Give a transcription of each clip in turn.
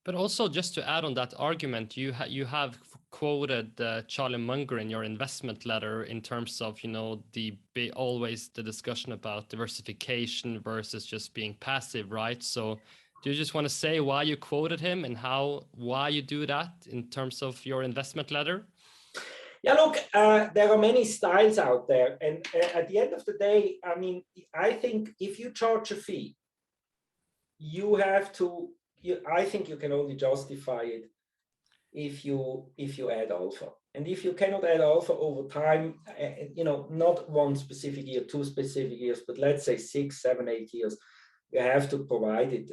But also, just to add on that argument, you have quoted Charlie Munger in your investment letter in terms of, you know, always the discussion about diversification versus just being passive, right? So do you just want to say why you quoted him and why you do that in terms of your investment letter? Yeah, look, there are many styles out there. And at the end of the day, I mean, I think if you charge a fee, you have to, I think you can only justify it if you add alpha. And if you cannot add alpha over time, you know, not one specific year, 2 specific years, but let's say 6, 7, 8 years, you have to provide it.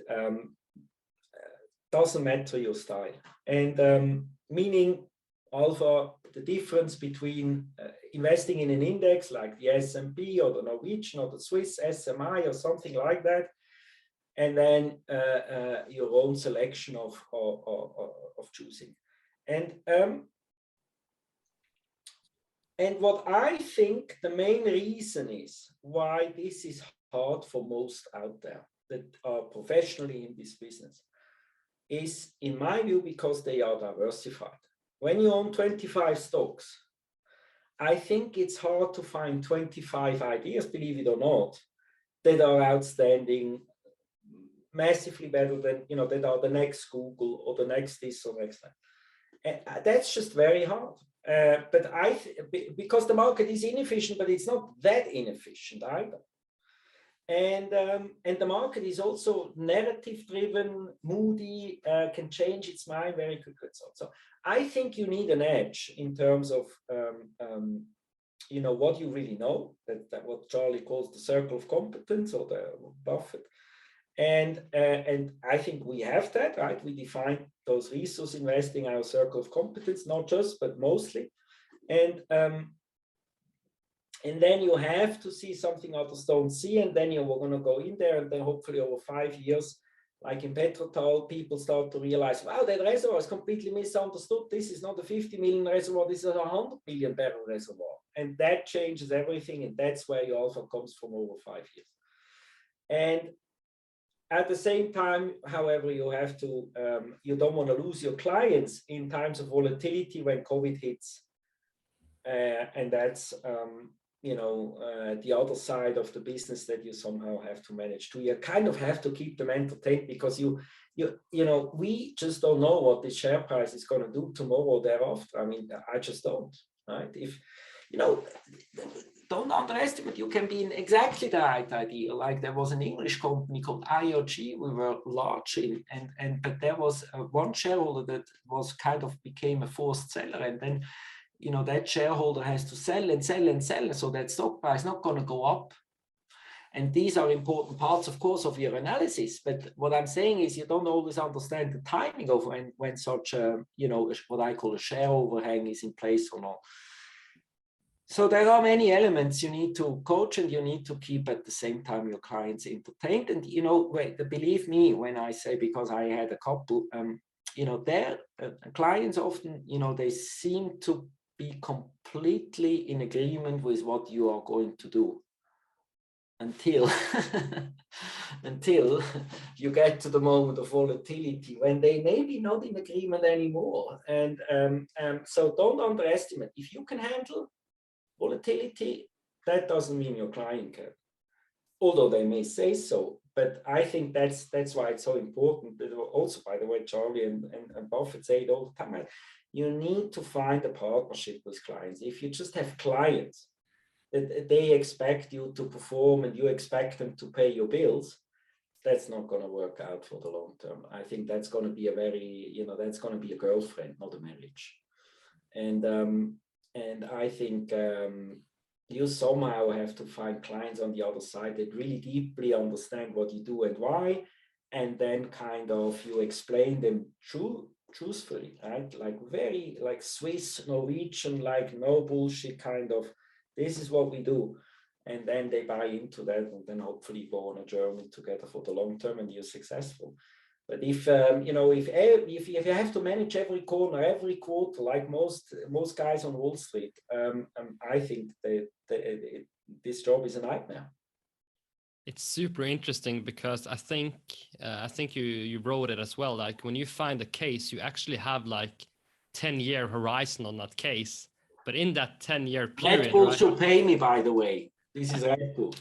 Doesn't matter your style. And meaning alpha, the difference between investing in an index like the S&P or the Norwegian or the Swiss SMI or something like that, and then your own selection of choosing. And what I think the main reason is why this is hard for most out there that are professionally in this business is, in my view, because they are diversified. When you own 25 stocks, I think it's hard to find 25 ideas, believe it or not, that are outstanding, massively better than, you know, that are the next Google or the next this or next that. And that's just very hard. But because the market is inefficient, but it's not that inefficient either. And the market is also narrative driven, moody, can change its mind very quickly. So I think you need an edge in terms of you know, what you really know, that what Charlie calls the circle of competence, or the Buffett. And I think we have that, right? We define those resource investing, our circle of competence, not just, but mostly. And then you have to see something others don't see, and then you're going to go in there, and then hopefully over 5 years, like in Petrotal, people start to realize, wow, that reservoir is completely misunderstood. This is not a 50 million reservoir, this is a 100 million barrel reservoir. And that changes everything, and that's where your alpha comes from over 5 years. And at the same time, however, you have to, you don't want to lose your clients in times of volatility when COVID hits. And that's, you know, the other side of the business that you somehow have to manage too. You kind of have to keep them entertained, because you know, we just don't know what the share price is going to do tomorrow or thereafter. I mean, I just don't, right? If, you know, don't underestimate, you can be in exactly the right idea. Like there was an English company called IOG, we were large in, but there was one shareholder that was kind of became a forced seller, and then, you know, that shareholder has to sell and sell and sell, so that stock price is not going to go up. And these are important parts, of course, of your analysis. But what I'm saying is, you don't always understand the timing of when such a, you know, what I call a share overhang is in place or not. So there are many elements you need to coach, and you need to keep at the same time your clients entertained. And, you know, believe me when I say, because I had a couple, you know, their clients often, you know, they seem to be completely in agreement with what you are going to do until until you get to the moment of volatility when they may be not in agreement anymore. And so don't underestimate. If you can handle volatility, that doesn't mean your client can, although they may say so. But I think that's why it's so important. But also, by the way, Charlie and Buffett say it all the time, right? You need to find a partnership with clients. If you just have clients that they expect you to perform and you expect them to pay your bills, that's not going to work out for the long term. I think that's going to be a very, you know, that's going to be a girlfriend, not a marriage. And I think you somehow have to find clients on the other side that really deeply understand what you do and why, and then kind of you explain them truthfully, right? Like very like Swiss, Norwegian, like no bullshit kind of, this is what we do. And then they buy into that, and then hopefully go on a journey together for the long term, and you're successful. But if you know, if you have to manage every corner, every quarter, like most guys on Wall Street, I think this job is a nightmare. It's super interesting because I think you wrote it as well. Like when you find a case, you actually have like 10-year horizon on that case. But in that 10-year period, Red Bull right? should pay me, by the way. This is Red Bull.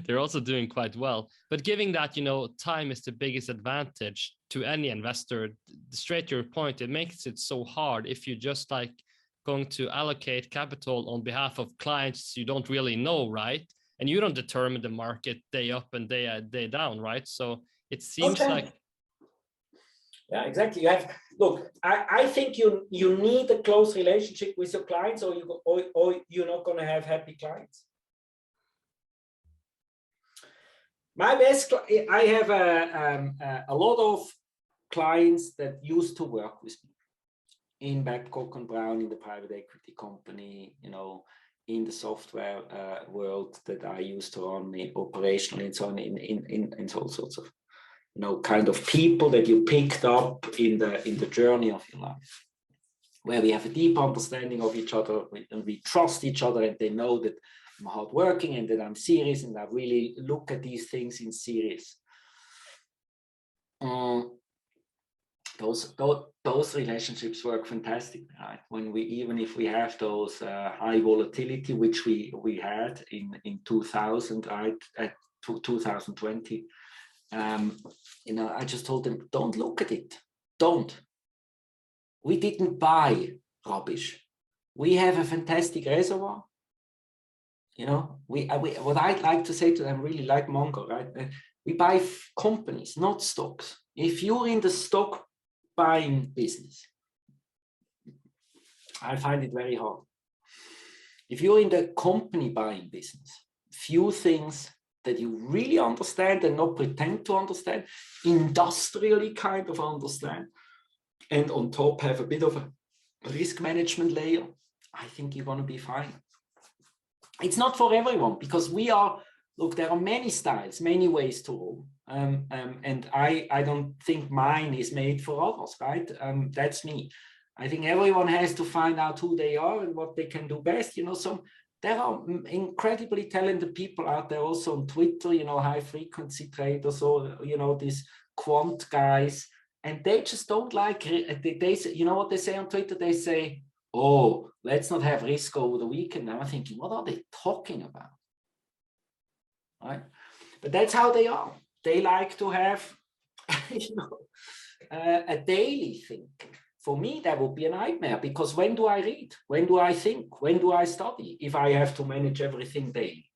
They're also doing quite well. But given that, time is the biggest advantage to any investor, straight to your point, it makes it so hard if you just like going to allocate capital on behalf of clients you don't really know, right? And you don't determine the market day up and day down, right? So it seems like yeah, exactly. You have look. I think you need a close relationship with your clients, or you're not going to have happy clients. My best. I have a lot of clients that used to work with me in Babcock and Brown, in the private equity company, in the software world that I used to run operationally and so on, in all sorts of kind of people that you picked up in the journey of your life, where we have a deep understanding of each other and we trust each other, and they know that I'm hardworking and that I'm serious and I really look at these things in serious. Those relationships work fantastic, right? Even if we have those high volatility, which we had in 2000, right, at 2020. I just told them, don't look at it. Don't. We didn't buy rubbish. We have a fantastic reservoir. What I'd like to say to them, really like Munger, right? We buy companies, not stocks. If you're in the stock buying business, I find it very hard. If you're in the company buying business, few things that you really understand and not pretend to understand, industrially kind of understand, and on top have a bit of a risk management layer, I think you're going to be fine. It's not for everyone, because there are many styles, many ways to roll. And I don't think mine is made for others, right? That's me. I think everyone has to find out who they are and what they can do best. There are incredibly talented people out there also on Twitter, high frequency traders, or, these quant guys, and they just don't like, they say, what they say on Twitter? They say, oh, let's not have risk over the weekend. And I'm thinking, what are they talking about? Right? But that's how they are. They like to have, a daily thing. For me, that would be a nightmare, because when do I read? When do I think? When do I study if I have to manage everything daily?